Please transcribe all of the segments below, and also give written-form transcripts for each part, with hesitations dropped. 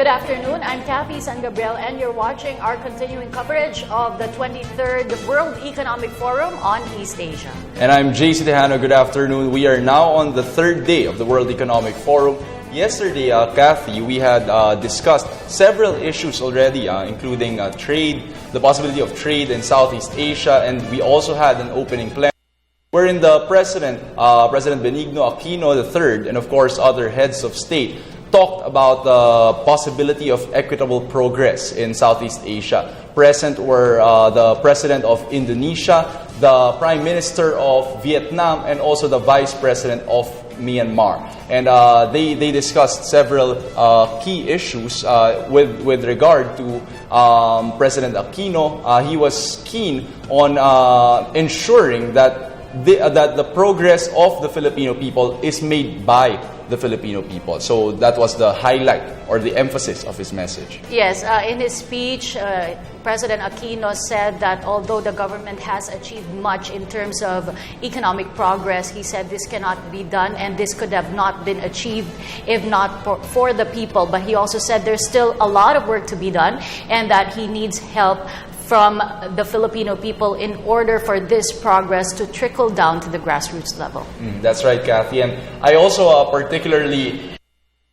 Good afternoon. I'm Kathy San Gabriel, and you're watching our continuing coverage of the 23rd World Economic Forum on East Asia. And I'm JC Tejano. Good afternoon. We are now on the third day of the World Economic Forum. Yesterday, Kathy, we had discussed several issues already, including trade, the possibility of trade in Southeast Asia, and we also had an opening plan wherein the President Benigno Aquino III, and of course other heads of state, talked about the possibility of equitable progress in Southeast Asia. Present were the President of Indonesia, the Prime Minister of Vietnam, and also the Vice President of Myanmar. And they discussed several key issues with regard to President Aquino. He was keen on ensuring that the progress of the Filipino people is made by the Filipino people. So that was the highlight or the emphasis of his message. Yes, in his speech, President Aquino said that although the government has achieved much in terms of economic progress, he said this cannot be done and this could have not been achieved if not for the people. But he also said there's still a lot of work to be done and that he needs help from the Filipino people in order for this progress to trickle down to the grassroots level. That's right, Kathy. And I also particularly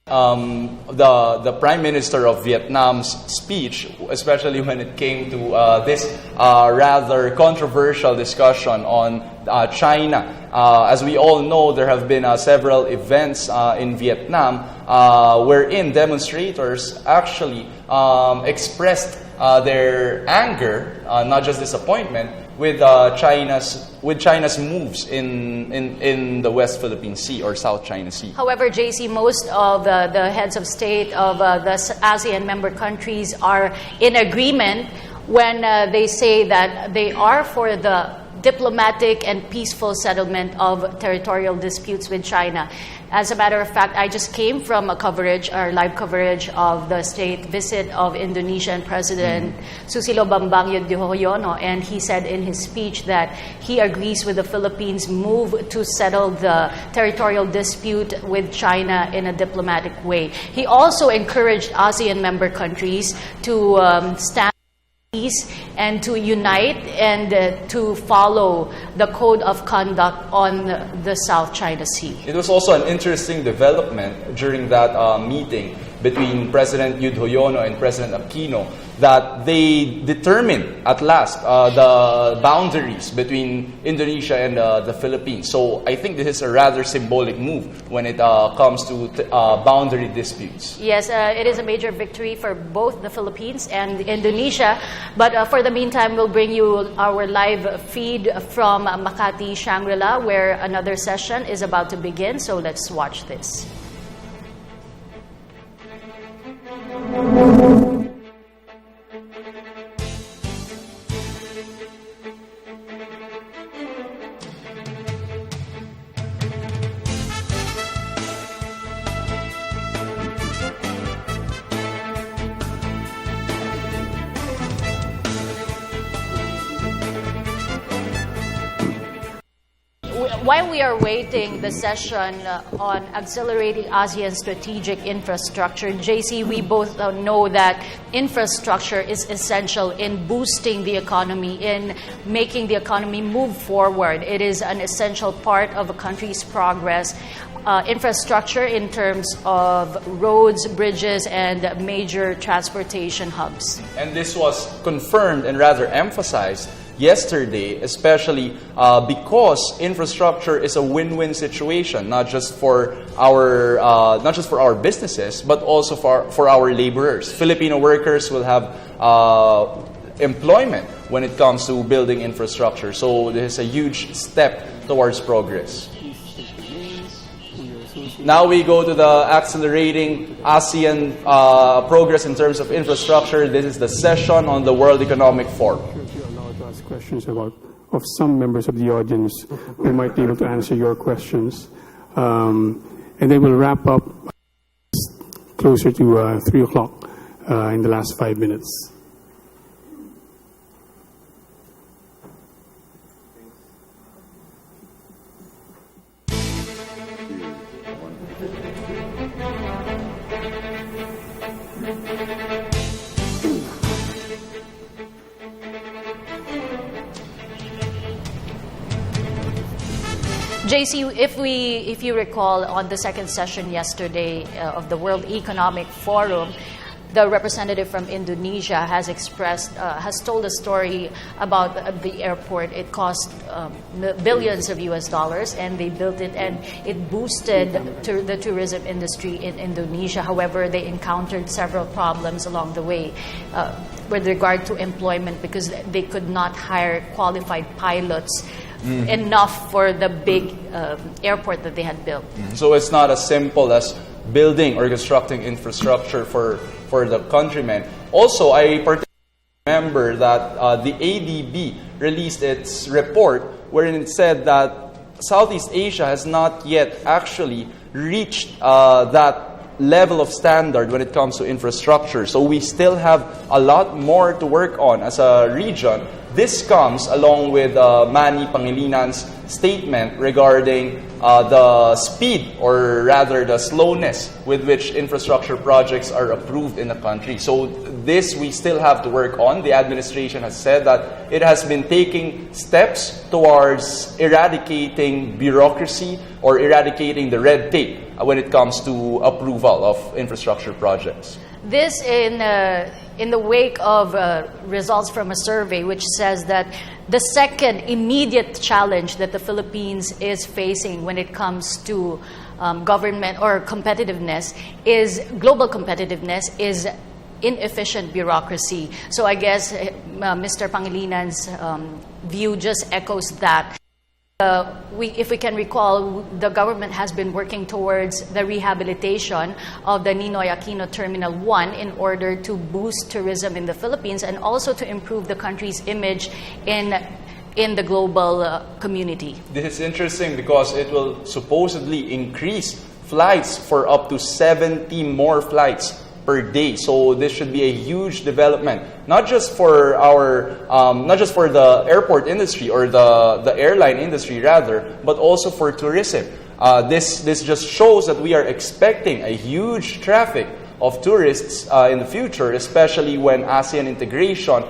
the Prime Minister of Vietnam's speech, especially when it came to this rather controversial discussion on China. As we all know, there have been several events in Vietnam wherein demonstrators actually expressed their anger, not just disappointment, with China's moves in the West Philippine Sea or South China Sea. However, JC, most of the heads of state of the ASEAN member countries are in agreement when they say that they are for the diplomatic and peaceful settlement of territorial disputes with China. As a matter of fact, I just came from our live coverage of the state visit of Indonesian President Susilo Bambang Yudhoyono, and he said in his speech that he agrees with the Philippines' move to settle the territorial dispute with China in a diplomatic way. He also encouraged ASEAN member countries to stand peace and to unite and to follow the code of conduct on the South China Sea. It was also an interesting development during that meeting between President Yudhoyono and President Aquino that they determined at last the boundaries between Indonesia and the Philippines. So I think this is a rather symbolic move when it comes to boundary disputes. Yes, it is a major victory for both the Philippines and Indonesia. But for the meantime, we'll bring you our live feed from Makati, Shangri-La, where another session is about to begin. So let's watch this. While we are waiting the session on accelerating ASEAN strategic infrastructure, JC, we both know that infrastructure is essential in boosting the economy, in making the economy move forward. It is an essential part of a country's progress. Infrastructure in terms of roads, bridges, and major transportation hubs. And this was confirmed and rather emphasized yesterday, especially because infrastructure is a win-win situation, not just for our businesses, but also for our laborers. Filipino workers will have employment when it comes to building infrastructure. So this is a huge step towards progress. Now we go to the accelerating ASEAN progress in terms of infrastructure. This is the session on the World Economic Forum. Questions of some members of the audience who might be able to answer your questions. And they will wrap up closer to 3 o'clock in the last 5 minutes. JC, if you recall, on the second session yesterday of the World Economic Forum, the representative from Indonesia has told a story about the airport. It cost billions of US dollars, and they built it, and it boosted the tourism industry in Indonesia. However, they encountered several problems along the way with regard to employment, because they could not hire qualified pilots enough for the big airport that they had built. So it's not as simple as building or constructing infrastructure for the countrymen. Also, I particularly remember that the ADB released its report wherein it said that Southeast Asia has not yet actually reached that level of standard when it comes to infrastructure. So we still have a lot more to work on as a region. This comes along with Manny Pangalinan's statement regarding the speed, or rather the slowness, with which infrastructure projects are approved in the country. So this we still have to work on. The administration has said that it has been taking steps towards eradicating bureaucracy or eradicating the red tape when it comes to approval of infrastructure projects. This in the wake of results from a survey which says that the second immediate challenge that the Philippines is facing when it comes to government or competitiveness is global competitiveness is inefficient bureaucracy. So I guess Mr. Pangalinan's view just echoes that. If we can recall, the government has been working towards the rehabilitation of the Ninoy Aquino Terminal 1 in order to boost tourism in the Philippines and also to improve the country's image in the global community. This is interesting because it will supposedly increase flights for up to 70 more flights per day. So this should be a huge development, not just for the airport industry or the airline industry rather, but also for tourism. This just shows that we are expecting a huge traffic of tourists in the future, especially when ASEAN integration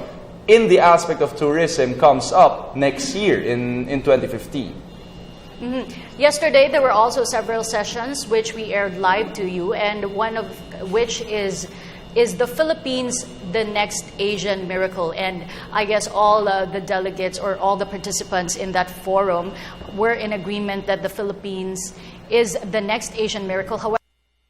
in the aspect of tourism comes up next year in 2015. Yesterday, there were also several sessions which we aired live to you, and one of which is the Philippines the next Asian miracle? And I guess all the delegates or all the participants in that forum were in agreement that the Philippines is the next Asian miracle. However,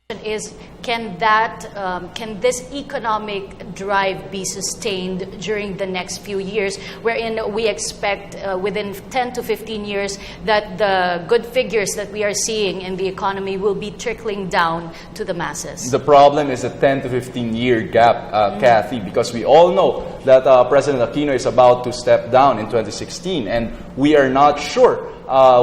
the question is, can this economic drive be sustained during the next few years, wherein we expect within 10 to 15 years that the good figures that we are seeing in the economy will be trickling down to the masses? The problem is a 10 to 15 year gap, Kathy, because we all know that President Aquino is about to step down in 2016, and we are not sure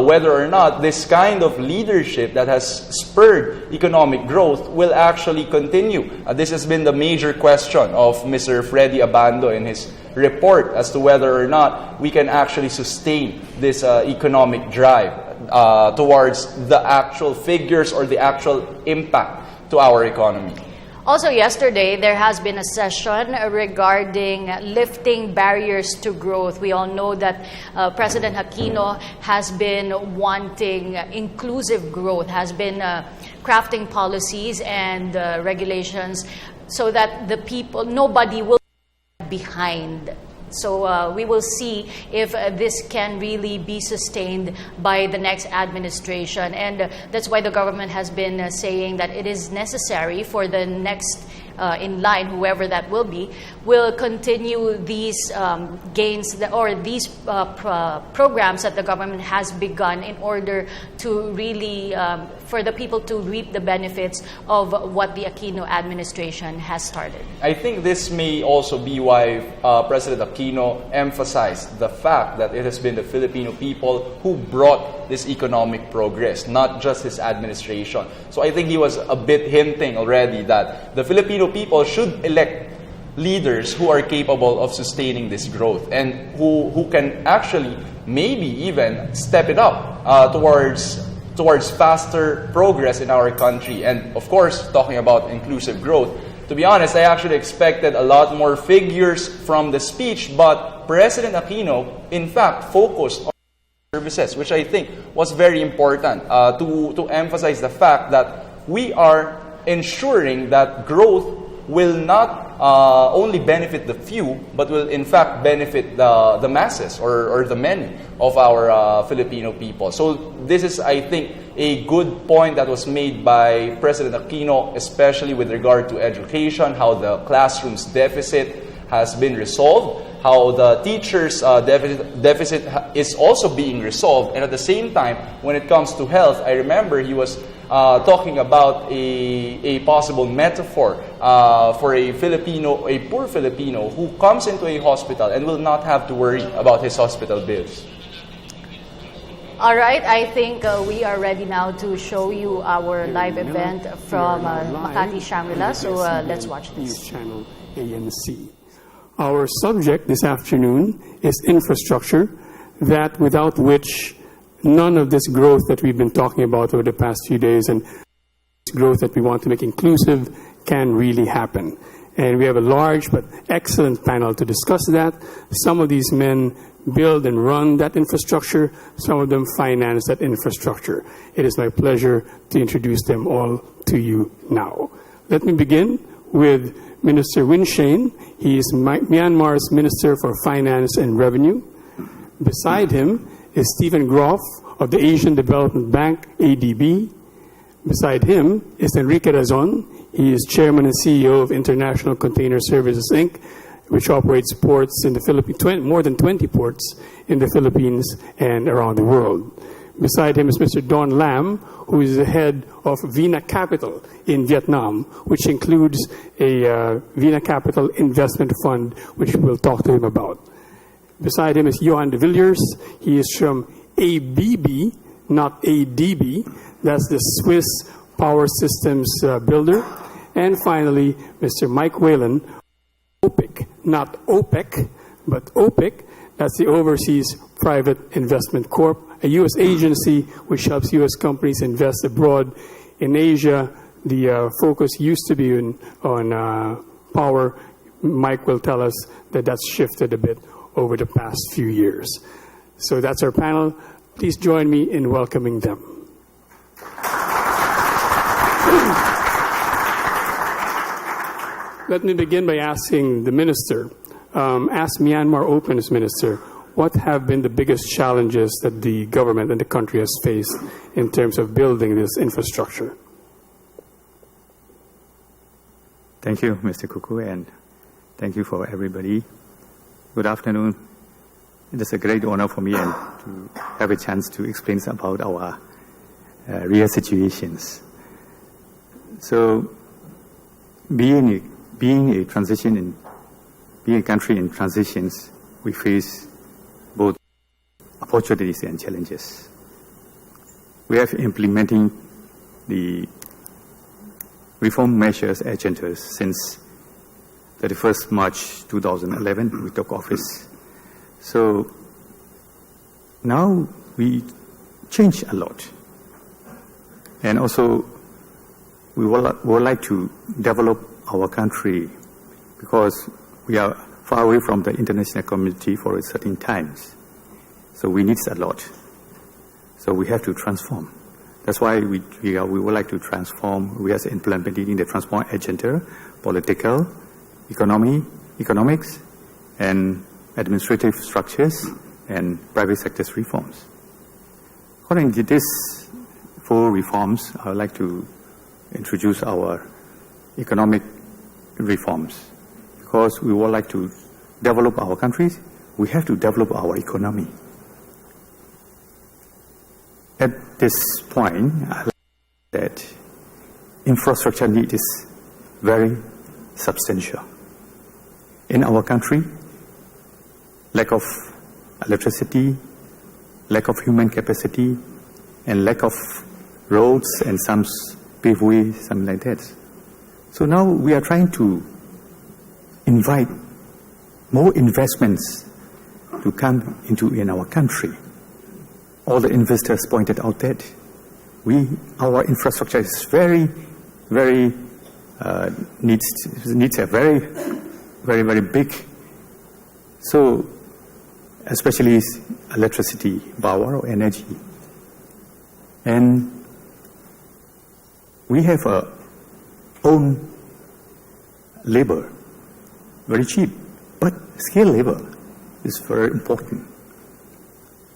whether or not this kind of leadership that has spurred economic growth will actually continue. This has been the major question of Mr. Freddy Abando in his report as to whether or not we can actually sustain this economic drive towards the actual figures or the actual impact to our economy. Also yesterday, there has been a session regarding lifting barriers to growth. We all know that President Aquino has been wanting inclusive growth, has been crafting policies and regulations so that the people, nobody will be behind. So we will see if this can really be sustained by the next administration. And that's why the government has been saying that it is necessary for the next in line, whoever that will be, will continue these gains or these programs that the government has begun in order to really, for the people to reap the benefits of what the Aquino administration has started. I think this may also be why President Aquino emphasized the fact that it has been the Filipino people who brought this economic progress, not just his administration. So I think he was a bit hinting already that the Filipino people should elect leaders who are capable of sustaining this growth and who can actually maybe even step it up towards faster progress in our country. And of course, talking about inclusive growth, to be honest, I actually expected a lot more figures from the speech, but President Aquino, in fact, focused on services, which I think was very important to emphasize the fact that we are ensuring that growth will not only benefit the few, but will in fact benefit the masses or the many of our Filipino people. So this is, I think, a good point that was made by President Aquino, especially with regard to education, how the classrooms deficit has been resolved, how the teachers' deficit is also being resolved. And at the same time, when it comes to health, I remember he was talking about a possible metaphor for a poor Filipino who comes into a hospital and will not have to worry about his hospital bills. All right, I think we are ready now to show you our live event from Makati Shangri-La. So let's watch this. News channel ANC. Our subject this afternoon is infrastructure, that without which none of this growth that we've been talking about over the past few days and growth that we want to make inclusive can really happen. And we have a large but excellent panel to discuss that. Some of these men build and run that infrastructure. Some of them finance that infrastructure. It is my pleasure to introduce them all to you now. Let me begin with Minister Win Shane. He is Myanmar's Minister for Finance and Revenue. Beside him is Stephen Groff of the Asian Development Bank, ADB. Beside him is Enrique Razon. He is Chairman and CEO of International Container Services, Inc., which operates ports in the Philippines, more than 20 ports in the Philippines and around the world. Beside him is Mr. Don Lam, who is the head of Vina Capital in Vietnam, which includes a Vina Capital investment fund, which we'll talk to him about. Beside him is Johan de Villiers. He is from ABB, not ADB. That's the Swiss Power Systems builder. And finally, Mr. Mike Whalen, OPIC, not OPEC, but OPIC. That's the Overseas Private Investment Corp, a U.S. agency which helps U.S. companies invest abroad. In Asia, the focus used to be on power. Mike will tell us that that's shifted a bit over the past few years. So that's our panel. Please join me in welcoming them. Let me begin by asking the Minister, as Myanmar opens, Minister, what have been the biggest challenges that the government and the country has faced in terms of building this infrastructure? Thank you, Mr. Kuku, and thank you for everybody. Good afternoon. It is a great honor for me and to have a chance to explain about our real situations. So, being a country in transitions, we face both opportunities and challenges. We have implementing the reform measures agendas since 31st March 2011, we took office. So now we change a lot. And also we would like to develop our country because we are far away from the international community for certain times. So we need a lot. So we have to transform. That's why we would like to transform. We are implementing the transform agenda, political, economics, and administrative structures, and private sector's reforms. According to these 4 reforms, I would like to introduce our economic reforms. Because we would like to develop our countries, we have to develop our economy. At this point, I like that infrastructure need is very substantial. In our country, lack of electricity, lack of human capacity, and lack of roads and some paved ways, something like that. So now we are trying to invite more investments to come in our country. All the investors pointed out that our infrastructure is very needs a very big. So especially electricity, power, or energy. And we have our own labor, very cheap, but skilled labor is very important.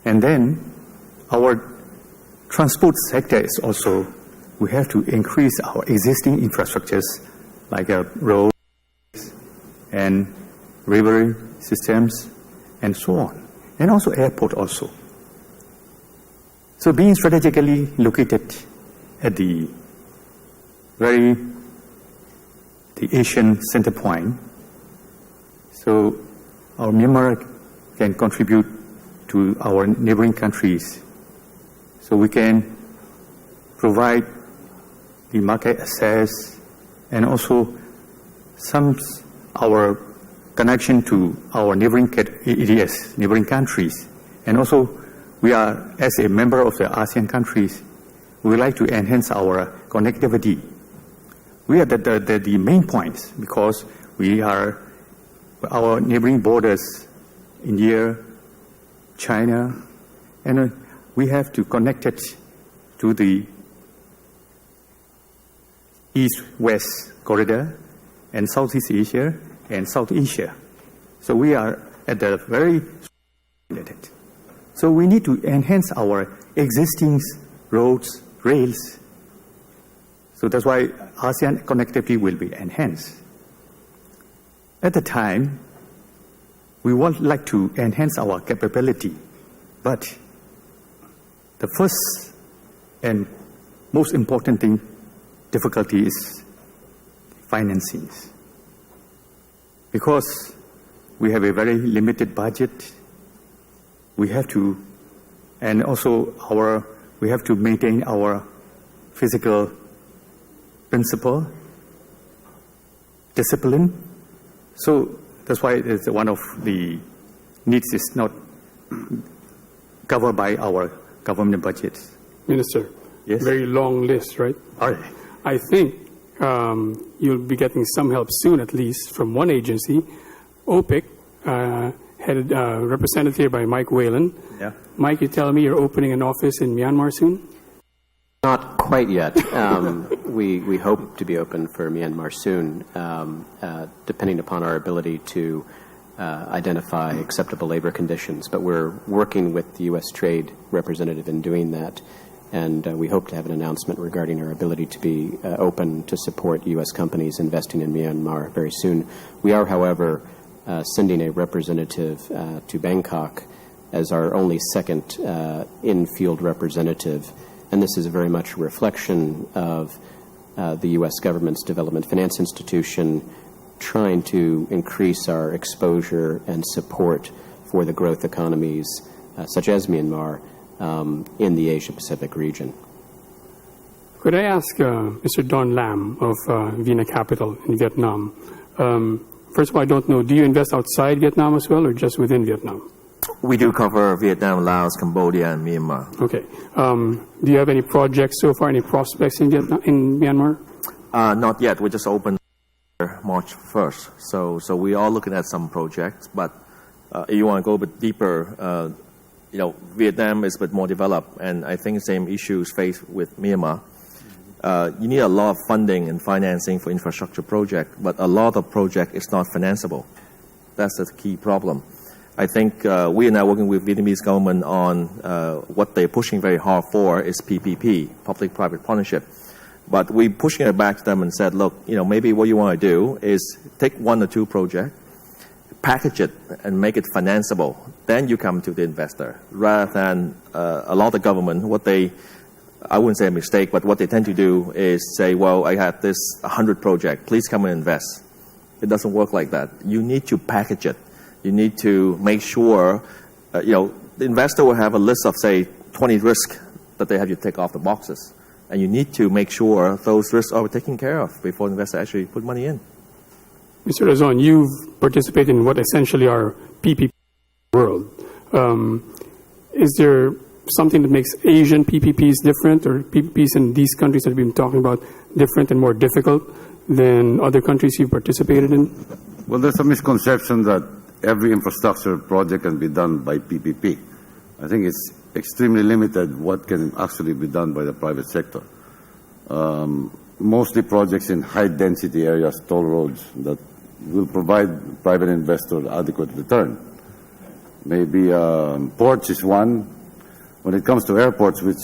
And then our transport sector is also, we have to increase our existing infrastructures like roads and river systems and so on, and also airport also. So being strategically located at the Asian center point, so our Myanmar can contribute to our neighboring countries. So we can provide the market access and also our connection to our neighboring areas, neighboring countries. And also we are, as a member of the ASEAN countries, we would like to enhance our connectivity. We are the main points because we are our neighboring borders, India, China, and we have to connect it to the East-West corridor and Southeast Asia and South Asia. So we are at the very related. So we need to enhance our existing roads, rails. So that's why ASEAN connectivity will be enhanced. At the time, we would like to enhance our capability, but the first and most important difficulty is financing. Because we have a very limited budget, we have to, and also we have to maintain our physical principle, discipline. So that's why it's one of the needs is not covered by our government budgets. Minister, yes? Very long list, right? All right. I think you'll be getting some help soon, at least, from one agency, OPIC, headed represented by Mike Whalen. Yeah. Mike, you tell me you're opening an office in Myanmar soon? Not quite yet. We hope to be open for Myanmar soon, depending upon our ability to identify acceptable labor conditions. But we're working with the U.S. Trade Representative in doing that, and we hope to have an announcement regarding our ability to be open to support U.S. companies investing in Myanmar very soon. We are, however, sending a representative to Bangkok as our only second in-field representative. And this is very much a reflection of the U.S. government's development finance institution trying to increase our exposure and support for the growth economies, such as Myanmar, in the Asia-Pacific region. Could I ask Mr. Don Lam of Vina Capital in Vietnam? First of all, I don't know, do you invest outside Vietnam as well or just within Vietnam? We do cover Vietnam, Laos, Cambodia, and Myanmar. Okay. Do you have any projects so far, any prospects in Myanmar? Not yet. We just opened March 1st. So we are looking at some projects. But if you want to go a bit deeper, Vietnam is a bit more developed. And I think the same issues faced with Myanmar. You need a lot of funding and financing for infrastructure projects. But a lot of project is not financeable. That's the key problem. I think we are now working with Vietnamese government on what they're pushing very hard for is PPP, public-private partnership. But we're pushing it back to them and said, look, maybe what you want to do is take one or two projects, package it, and make it financeable. Then you come to the investor, rather than a lot of government, I wouldn't say a mistake, but what they tend to do is say, well, I have this 100 project, please come and invest. It doesn't work like that. You need to package it. You need to make sure, the investor will have a list of, say, 20 risks that they have to take off the boxes. And you need to make sure those risks are taken care of before the investor actually put money in. Mr. Razon, you've participated in what essentially are PPP world. Is there something that makes Asian PPPs different, or PPPs in these countries that we've been talking about different and more difficult than other countries you've participated in? Well, there's a misconception that every infrastructure project can be done by PPP. I think it's extremely limited what can actually be done by the private sector. Mostly projects in high-density areas, toll roads, that will provide private investors adequate return. Maybe ports is one. When it comes to airports, which,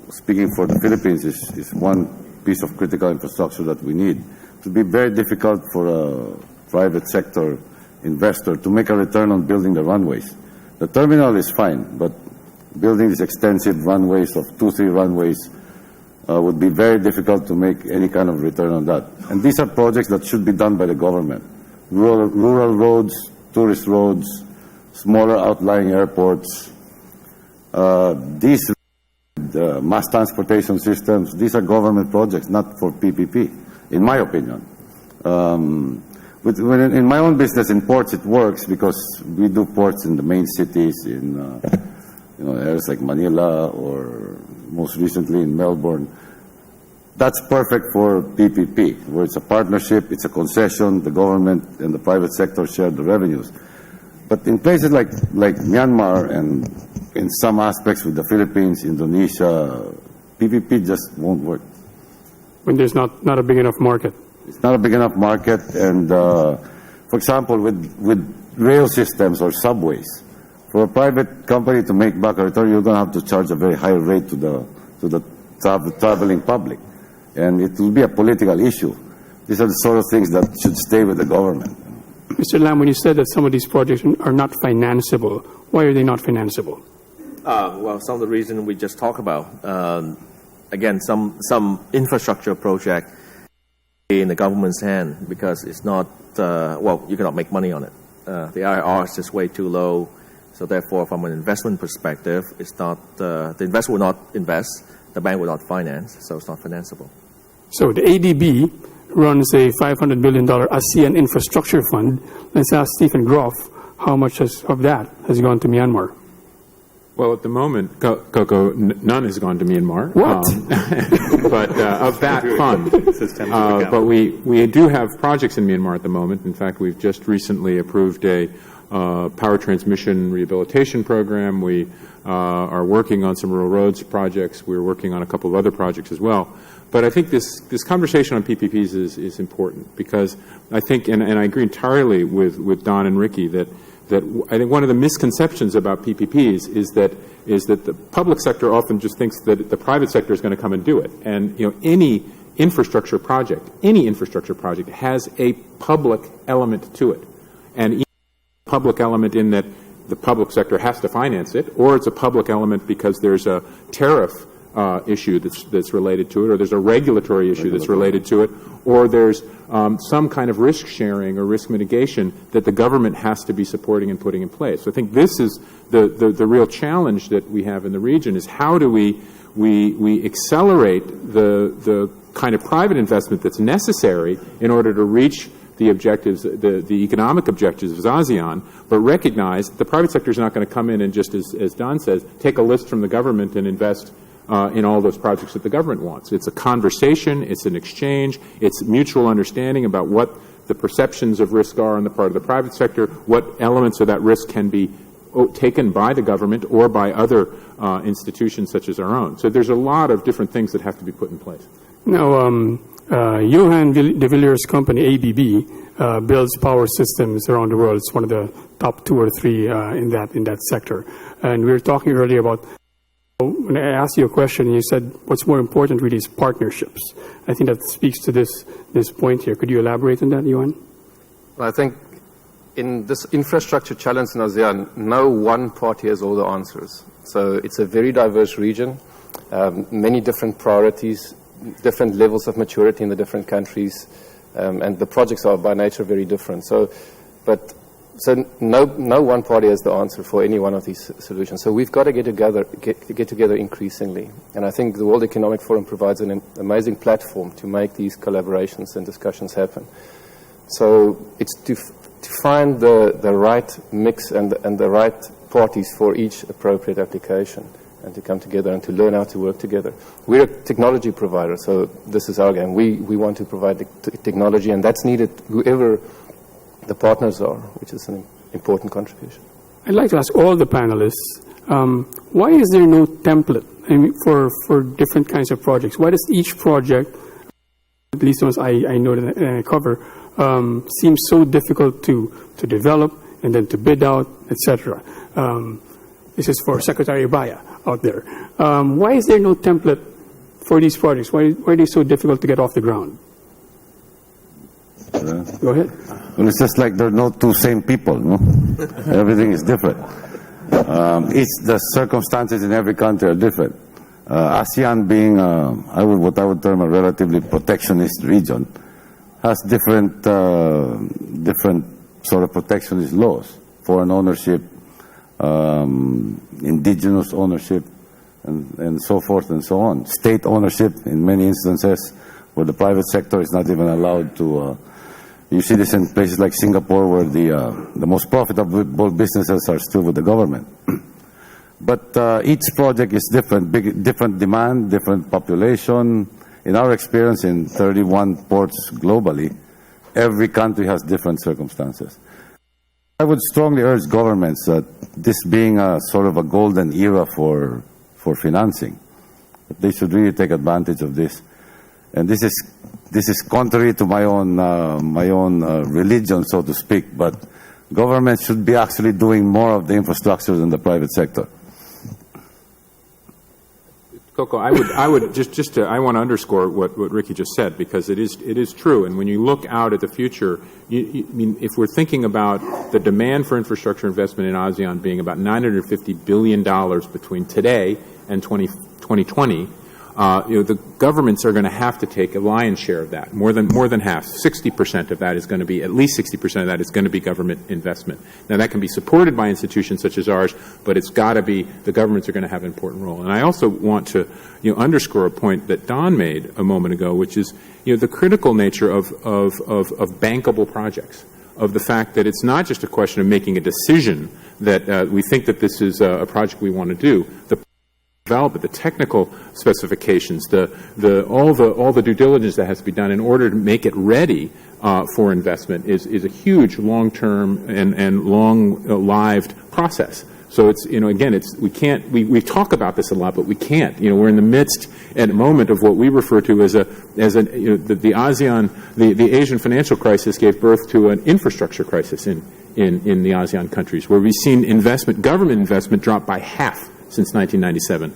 speaking for the Philippines, is one piece of critical infrastructure that we need, it will be very difficult for a private sector investor to make a return on building the runways. The terminal is fine, but building these extensive runways of 2-3 runways would be very difficult to make any kind of return on that. And these are projects that should be done by the government. Rural roads, tourist roads, smaller outlying airports, these mass transportation systems, these are government projects, not for PPP, in my opinion. In my own business in ports, it works because we do ports in the main cities, in areas like Manila or most recently in Melbourne. That's perfect for PPP, where it's a partnership, it's a concession, the government and the private sector share the revenues. But in places like Myanmar and in some aspects with the Philippines, Indonesia, PPP just won't work. When there's not a big enough market. It's not a big enough market, and for example, with rail systems or subways, for a private company to make back a return, you're going to have to charge a very high rate to the traveling public, and it will be a political issue. These are the sort of things that should stay with the government. Mr. Lam, when you said that some of these projects are not financeable, why are they not financeable? Well, some of the reasons we just talked about. Again, some infrastructure project in the government's hand because it's not, you cannot make money on it. The IRR is just way too low. So therefore, from an investment perspective, it's not, the investor will not invest, the bank will not finance, so it's not financeable. So the ADB runs a $500 billion ASEAN infrastructure fund. Let's ask Stephen Groff how much of that has gone to Myanmar. Well, at the moment, Coco, none has gone to Myanmar. What? But of that fund. But we do have projects in Myanmar at the moment. In fact, we've just recently approved a power transmission rehabilitation program. We are working on some rural roads projects. We're working on a couple of other projects as well. But I think this conversation on PPPs is important because I think, and I agree entirely with Don and Ricky, that I think one of the misconceptions about PPPs is that the public sector often just thinks that the private sector is going to come and do it. And any infrastructure project has a public element to it, and public element in that the public sector has to finance it, or it's a public element because there's a tariff issue that's related to it, or there's a regulatory issue that's related to it, or there's some kind of risk sharing or risk mitigation that the government has to be supporting and putting in place. So I think this is the real challenge that we have in the region, is how do we accelerate the kind of private investment that's necessary in order to reach the objectives, the economic objectives of ASEAN, but recognize that the private sector is not going to come in and just, as Don says, take a list from the government and invest in all those projects that the government wants. It's a conversation, it's an exchange, it's mutual understanding about what the perceptions of risk are on the part of the private sector, what elements of that risk can be taken by the government or by other institutions such as our own. So there's a lot of different things that have to be put in place. Now, Johan de Villiers' company, ABB, builds power systems around the world. It's one of the top 2 or 3 in that sector. And we were talking earlier about, when I asked you a question, you said what's more important really is partnerships. I think that speaks to this point here. Could you elaborate on that, Johan? Well, I think in this infrastructure challenge in ASEAN, no one party has all the answers. So it's a very diverse region, many different priorities, different levels of maturity in the different countries, and the projects are by nature very different. So no one party has the answer for any one of these solutions. So we've got to get together increasingly. And I think the World Economic Forum provides an amazing platform to make these collaborations and discussions happen. So it's to find the right mix and the right parties for each appropriate application, and to come together and to learn how to work together. We're a technology provider, so this is our game. We want to provide the technology, and that's needed. Whoever the partners are, which is an important contribution. I'd like to ask all the panelists, why is there no template for different kinds of projects? Why does each project, at least the ones I know and I cover, seem so difficult to develop and then to bid out, etc.? This is for Secretary Baya out there. Why is there no template for these projects? Why are they so difficult to get off the ground? Go ahead. Well, it's just like there are no two same people, no? Everything is different. The circumstances in every country are different. ASEAN being what I would term a relatively protectionist region, has different sort of protectionist laws. Foreign ownership, indigenous ownership, and so forth and so on. State ownership in many instances where the private sector is not even allowed to. You see this in places like Singapore, where the most profitable businesses are still with the government. But each project is different, different demand, different population. In our experience in 31 ports globally, every country has different circumstances. I would strongly urge governments that this being a sort of a golden era for financing, that they should really take advantage of this. And this is contrary to my own religion, so to speak, but government should be actually doing more of the infrastructure than the private sector. Coco, I would just I want to underscore what Ricky just said, because it is true. And when you look out at the future, I mean, if we're thinking about the demand for infrastructure investment in ASEAN being about $950 billion between today and 2020, the governments are going to have to take a lion's share of that, more than half. 60% of that is going to be, at least 60% of that is going to be government investment. Now, that can be supported by institutions such as ours, but it's got to be, the governments are going to have an important role. And I also want to, underscore a point that Don made a moment ago, which is, the critical nature of bankable projects, of the fact that it's not just a question of making a decision that we think that this is a project we want to do. Develop it, the technical specifications, all the due diligence that has to be done in order to make it ready for investment is a huge long-term and long-lived process. So it's, again, we talk about this a lot, but we can't. We're in the midst at a moment of what we refer to as the ASEAN, the Asian financial crisis gave birth to an infrastructure crisis in the ASEAN countries, where we've seen government investment drop by half since 1997.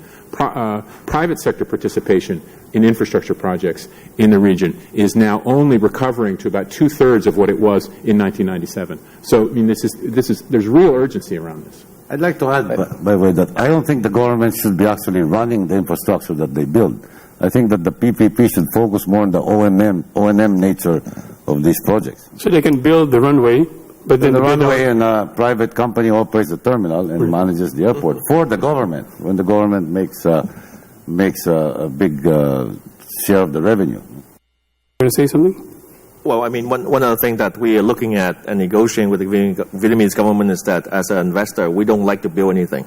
Private sector participation in infrastructure projects in the region is now only recovering to about 2/3 of what it was in 1997. So, I mean, there's real urgency around this. I'd like to add, by the way, that I don't think the government should be actually running the infrastructure that they build. I think that the PPP should focus more on the O&M nature of these projects. So they can build the runway, but then the runway and a private company operates the terminal and manages the airport for the government, when the government makes a big share of the revenue. You want to say something? Well, I mean, one other thing that we are looking at and negotiating with the Vietnamese government is that as an investor, we don't like to build anything.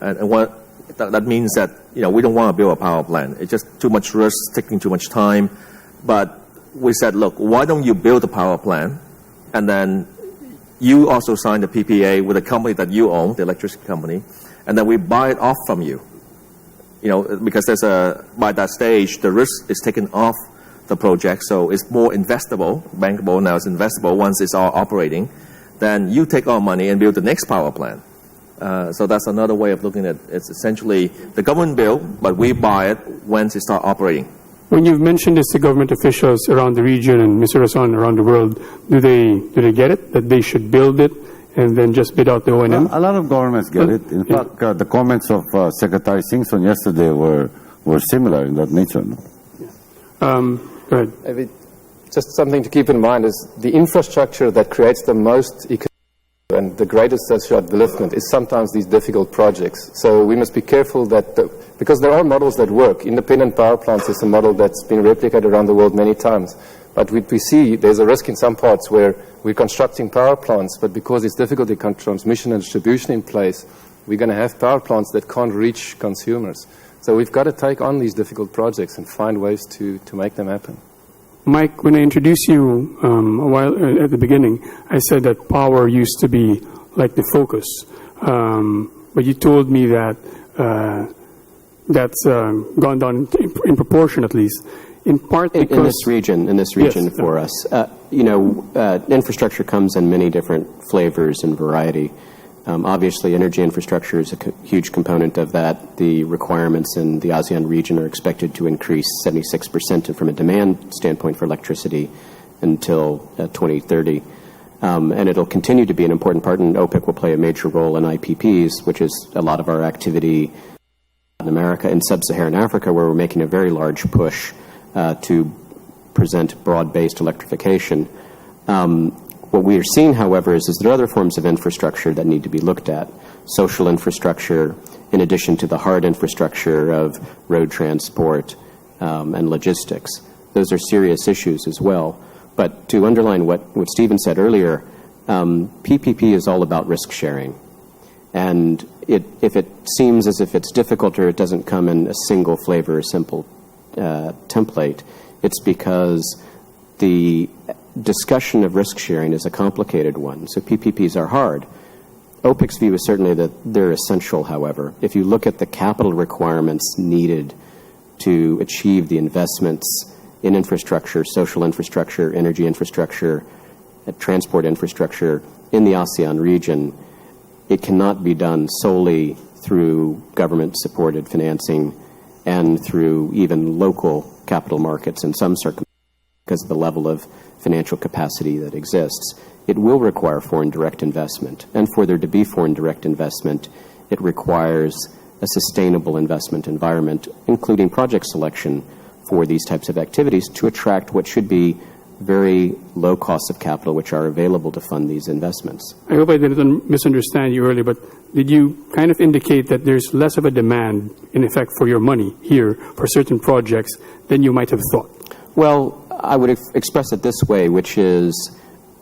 And what that means that, we don't want to build a power plant. It's just too much risk, taking too much time. But we said, look, why don't you build a power plant, and then you also sign the PPA with a company that you own, the electricity company, and then we buy it off from you. Because by that stage, the risk is taken off the project, so it's more investable, bankable. Now it's investable once it's all operating. Then you take our money and build the next power plant. So that's another way of looking at it. It's essentially the government build, but we buy it once it starts operating. When you've mentioned this to government officials around the region and Mr. Rason around the world, do they get it, that they should build it and then just bid out the O&M? Well, a lot of governments get it. In fact, the comments of Secretary Singson yesterday were similar in that nature. No? Go ahead. Maybe just something to keep in mind is the infrastructure that creates the most economic and the greatest social upliftment is sometimes these difficult projects. So we must be careful that, because there are models that work. Independent power plants is a model that's been replicated around the world many times. But we see there's a risk in some parts where we're constructing power plants, but because it's difficult to get transmission and distribution in place, we're going to have power plants that can't reach consumers. So we've got to take on these difficult projects and find ways to make them happen. Mike, when I introduced you a while at the beginning, I said that power used to be like the focus, but you told me that that's gone down in proportion, at least, in part because in this region yes, for us. Infrastructure comes in many different flavors and variety. Obviously, energy infrastructure is a huge component of that. The requirements in the ASEAN region are expected to increase 76% from a demand standpoint for electricity until 2030. And it'll continue to be an important part, and OPEC will play a major role in IPPs, which is a lot of our activity in America and sub-Saharan Africa, where we're making a very large push to present broad-based electrification. What we are seeing, however, is there are other forms of infrastructure that need to be looked at. Social infrastructure, in addition to the hard infrastructure of road transport and logistics. Those are serious issues as well. But to underline what Stephen said earlier, PPP is all about risk sharing. And if it seems as if it's difficult or it doesn't come in a single flavor or simple template, it's because the discussion of risk sharing is a complicated one. So PPPs are hard. OPEC's view is certainly that they're essential, however. If you look at the capital requirements needed to achieve the investments in infrastructure, social infrastructure, energy infrastructure, transport infrastructure in the ASEAN region, it cannot be done solely through government-supported financing and through even local capital markets in some circumstances because of the level of financial capacity that exists. It will require foreign direct investment. And for there to be foreign direct investment, it requires a sustainable investment environment, including project selection for these types of activities to attract what should be very low costs of capital which are available to fund these investments. I hope I didn't misunderstand you earlier, but did you kind of indicate that there's less of a demand, in effect, for your money here for certain projects than you might have thought? Well, I would express it this way, which is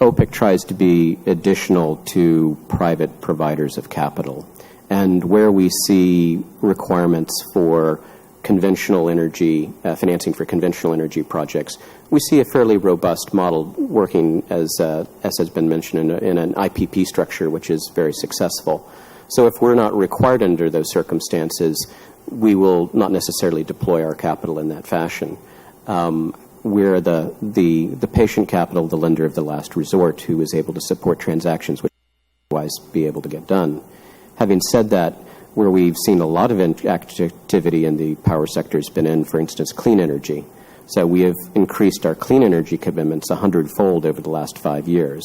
OPEC tries to be additional to private providers of capital. And where we see requirements for conventional energy, financing for conventional energy projects, we see a fairly robust model working, as has been mentioned, in an IPP structure, which is very successful. So if we're not required under those circumstances, we will not necessarily deploy our capital in that fashion. We're the patient capital, the lender of the last resort, who is able to support transactions which otherwise be able to get done. Having said that, where we've seen a lot of activity in the power sector has been in, for instance, clean energy. So we have increased our clean energy commitments 100-fold over the last 5 years.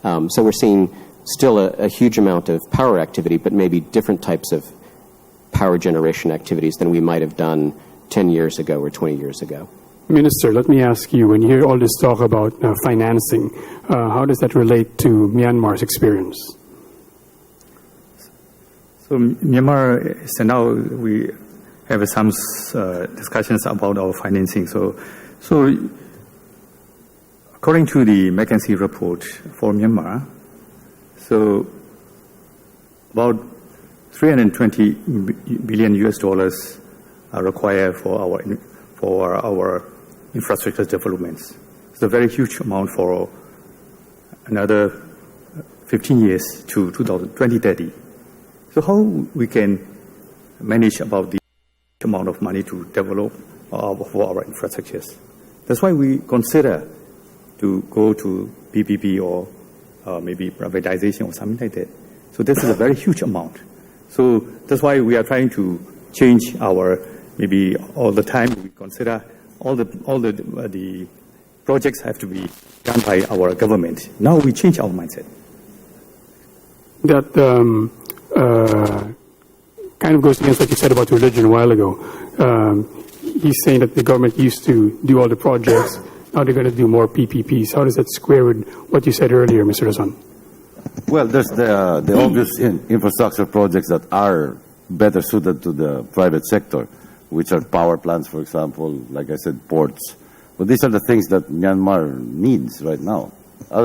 So we're seeing still a huge amount of power activity, but maybe different types of power generation activities than we might have done 10 years ago or 20 years ago. Minister, let me ask you, when you hear all this talk about financing, how does that relate to Myanmar's experience? So Myanmar, so now we have some discussions about our financing. So according to the McKinsey report for Myanmar, so about $320 billion US dollars are required for our infrastructure developments. It's a very huge amount for another 15 years to 2030. So how we can manage about the amount of money to develop for our infrastructures? That's why we consider to go to PPP or maybe privatization or something like that. So this is a very huge amount. So that's why we are trying to change our, maybe all the time we consider all the projects have to be done by our government. Now we change our mindset. That kind of goes against what you said about religion a while ago. He's saying that the government used to do all the projects. Now they're going to do more PPPs. How does that square with what you said earlier, Mr. Razon? Well, there's the obvious infrastructure projects that are better suited to the private sector, which are power plants, for example, like I said, ports. But these are the things that Myanmar needs right now. Other